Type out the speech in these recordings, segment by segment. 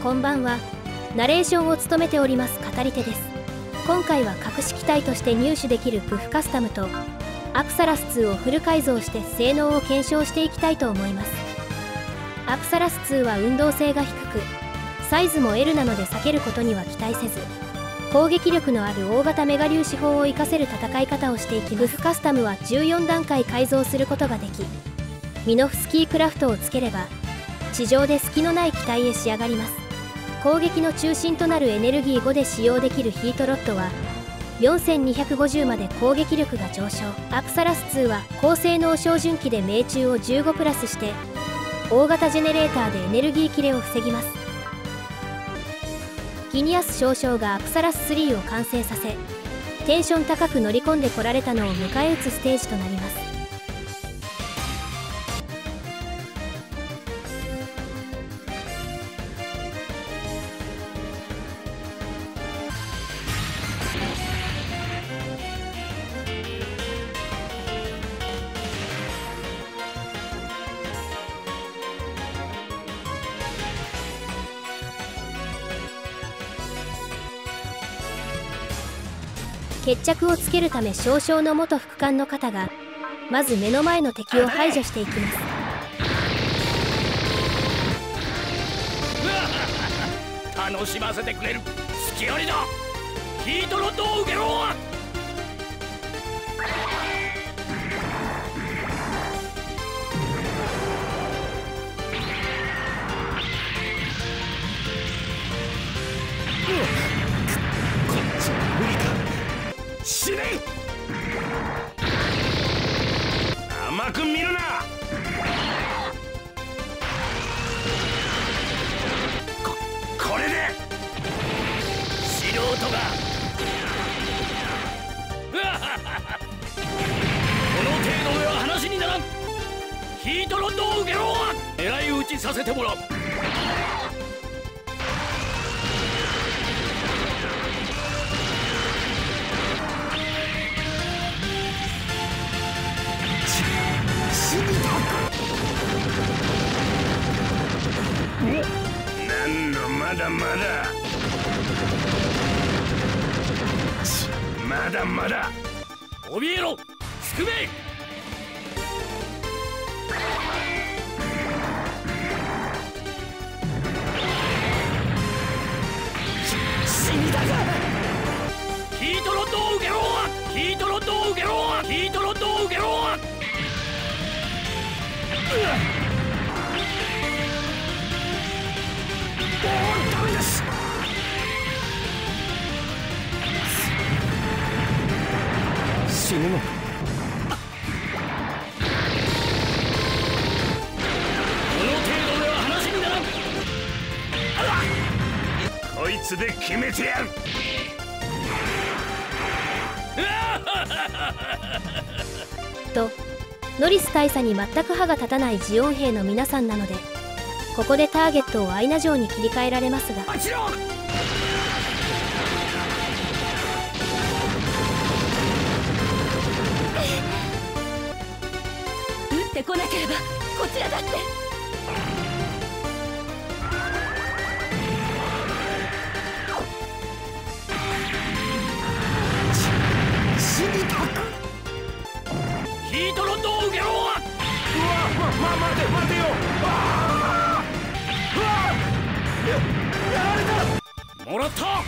こんばんは。ナレーションを務めております語り手です。今回は隠し機体として入手できるブフカスタムとアプサラス2をフル改造して性能を検証していきたいと思います。アプサラス2は運動性が低く、サイズも L なので避けることには期待せず、攻撃力のある大型メガ粒子砲を活かせる戦い方をしていき、ブフカスタムは14段階改造することができ、ミノフスキークラフトをつければ地上で隙のない機体へ仕上がります。攻撃の中心となるエネルギー5で使用できるヒートロッドは4250まで攻撃力が上昇。アプサラス2は高性能照準器で命中を15プラスして大型ジェネレーターでエネルギー切れを防ぎます。ギニアス少将がアプサラス3を完成させ、テンション高く乗り込んでこられたのを迎え撃つステージとなります。決着をつけるため少将の元副官の方がまず目の前の敵を排除していきます。楽しませてくれる隙ありだ。ヒートロッドを受けろ。死ね。甘く見るな。これで素人がこの程度では話にならん。ヒートロッドを受けろ。狙い撃ちさせてもらう。なんのまだまだまだまだ。怯えろスクベイ。死にだが。ヒートロッドを受けろ。ヒートロッドを受けろ。ヒートロッドを受けろ。ダメです。死ぬの。この程度では話にならん。こいつで決めてやる。とノリス大佐に全く歯が立たないジオン兵の皆さんなので、ここでターゲットをアイナ城に切り替えられますが、撃ってこなければこちらだって。死にたく。ヒートロッドを受けろ。うわ、待てよ。やられた。もらった。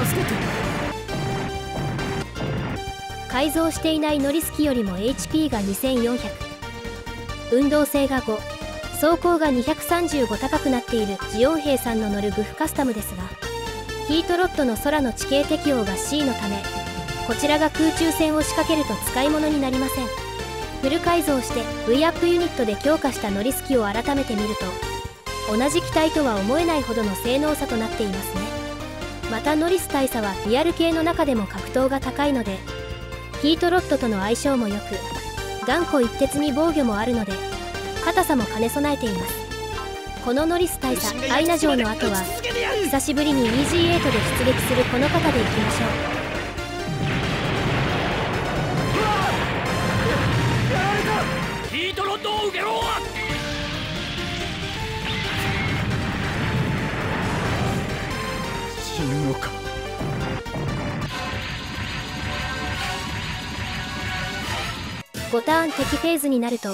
助けて。改造していないノリスキよりも HP が2400、運動性が5、走行が235高くなっているジオン兵さんの乗るブフカスタムですが、ヒートロッドの空の地形適応が C のため、こちらが空中戦を仕掛けると使い物になりません。フル改造して V アップユニットで強化したノリスキを改めて見ると、同じ機体とは思えないほどの性能差となっていますね。またノリス大佐はリアル系の中でも格闘が高いので、ヒートロッドとの相性も良く、頑固一徹に防御もあるので硬さも兼ね備えています。このノリス大佐アイナ城の後は久しぶりに EG8 で出撃するこの方でいきましょう。ヒートロッドを受けろ。5ターン敵フェーズになると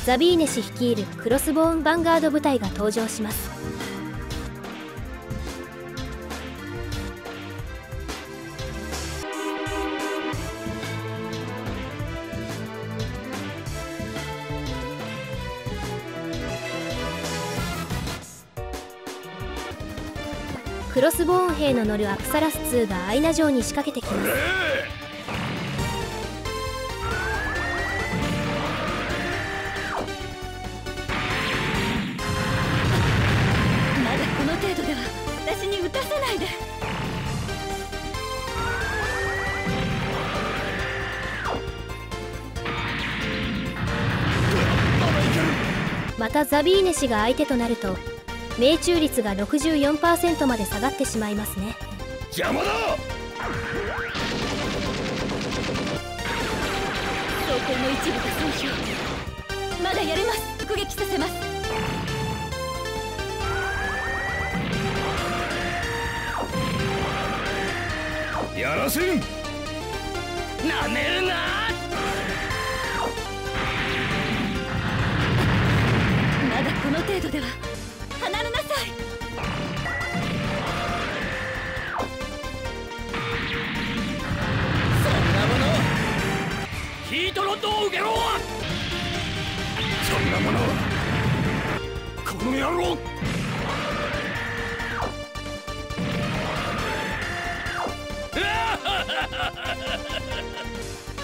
ザビーネ氏率いるクロスボーンヴァンガード部隊が登場します。クロスボーン兵の乗るアプサラス2がアイナ城に仕掛けてきます。まだこの程度では私に撃たせないで。またザビーネ氏が相手となると命中率が 64% まで下がってしまいますね。邪魔だ。装甲の一部が損傷。まだやれます。突撃させます。やらせん。なめるな。まだこの程度では離れなさい。そんなものヒートロッドを受けろ。そんなものこの野郎。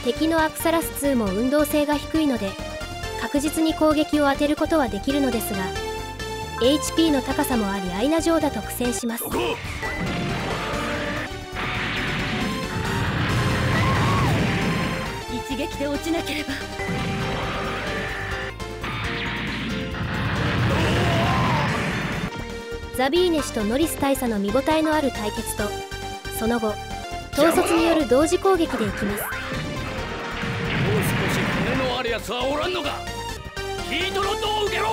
敵のアプサラス2も運動性が低いので確実に攻撃を当てることはできるのですが HP の高さもありアイナ城だと苦戦します。一撃で落ちなければ。ザビーネ氏とノリス大佐の見応えのある対決とその後統率による同時攻撃でいきます。もう少し骨のあるやつはおらんのか。ヒートロッドを受けろ。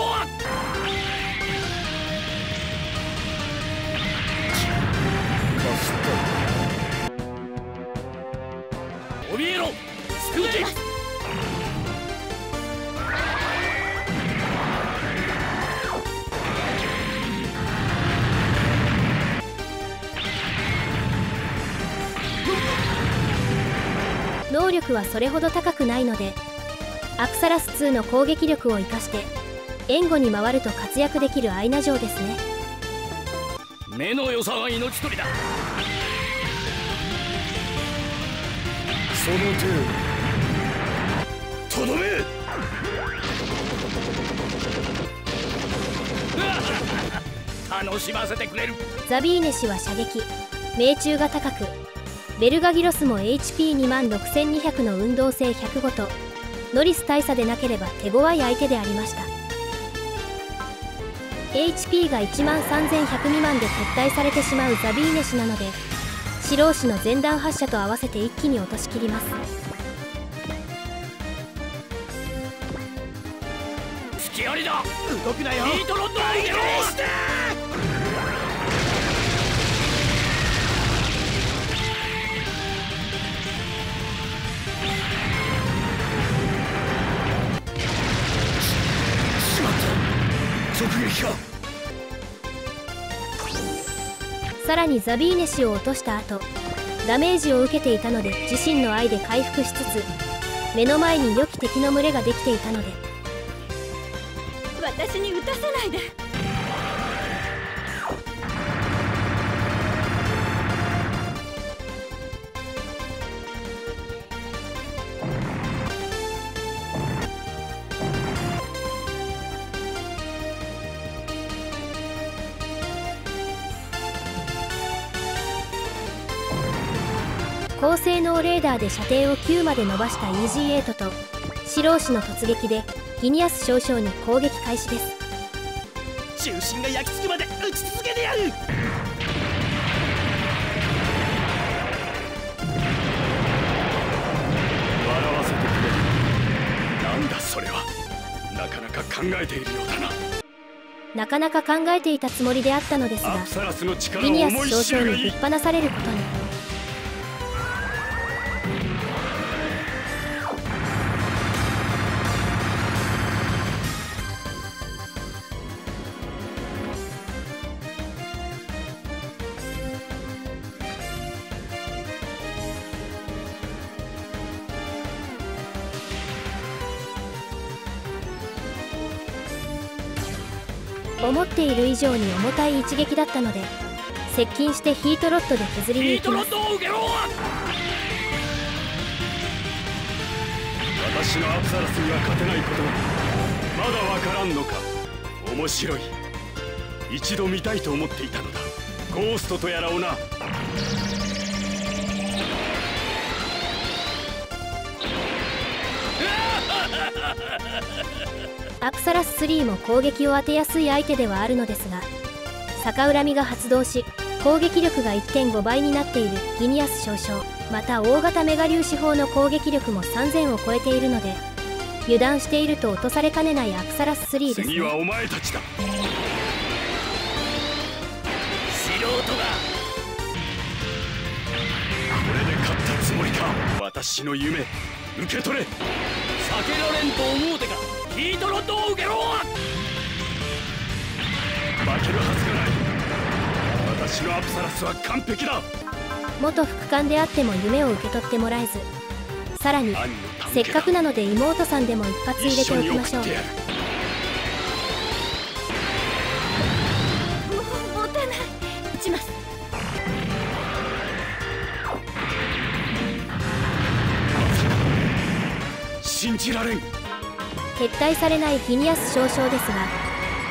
怯えろ。救え。能力はそれほど高くないのでアプサラス2の攻撃力を生かして援護に回ると活躍できるアイナ城ですね。目の良さが命取りだ。その手とどめ。楽しませてくれる。ザビーネ氏は射撃命中が高くベルガギロスも HP26200 の運動性105とノリス大佐でなければ手強い相手でありました。 HP が13100未満で撤退されてしまうザビーネ氏なので白押しの前段発射と合わせて一気に落としきります。隙ありだ。動くなよ。ヒートロッドを受けろ。直撃か。さらにザビーネ氏を落とした後ダメージを受けていたので自身の愛で回復しつつ目の前に良き敵の群れができていたので私に撃たせないで。高性能レーダーで射程を9まで伸ばした EG8 と白押しの突撃でギニアス少将に攻撃開始です。中心が焼き付くまで撃ち続けてやる。笑わせてくれる。なんだそれは。なかなか考えているようだな。なかなか考えていたつもりであったのですがギニアス少将にぶっ放されることに。思っている以上に重たい一撃だったので、接近してヒートロッドで削りに行きます。私のアプサラスには勝てないことがまだわからんのか。面白い。一度見たいと思っていたのだ、ゴーストとやらをな。アプサラス3も攻撃を当てやすい相手ではあるのですが、逆恨みが発動し攻撃力が 1.5 倍になっているギニアス少将、また大型メガ粒子砲の攻撃力も3000を超えているので、油断していると落とされかねないアプサラス3ですね。次はお前たちだ。素人だ。これで勝ったつもりか。私の夢受け取れ。避けられんと思うてか。ヒートロッドを受けろ。負けるはずがない。私のアプサラスは完璧だ。元副官であっても夢を受け取ってもらえず、さらにせっかくなので妹さんでも一発入れておきましょう。持たない。撃ちます。信じられん。撤退されないギニアス少将ですが、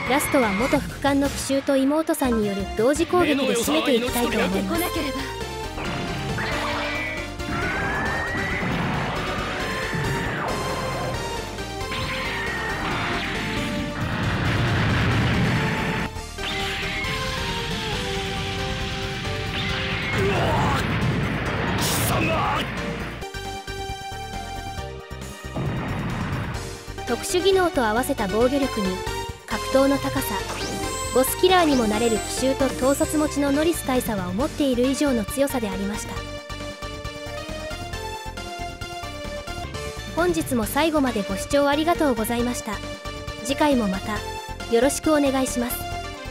ラストは元副官の奇襲と妹さんによる同時攻撃で締めていきたいと思います。特殊技能と合わせた防御力に格闘の高さ、ボスキラーにもなれる奇襲と統率持ちのノリス大佐は思っている以上の強さでありました。本日も最後までご視聴ありがとうございました。次回もまたよろしくお願いします。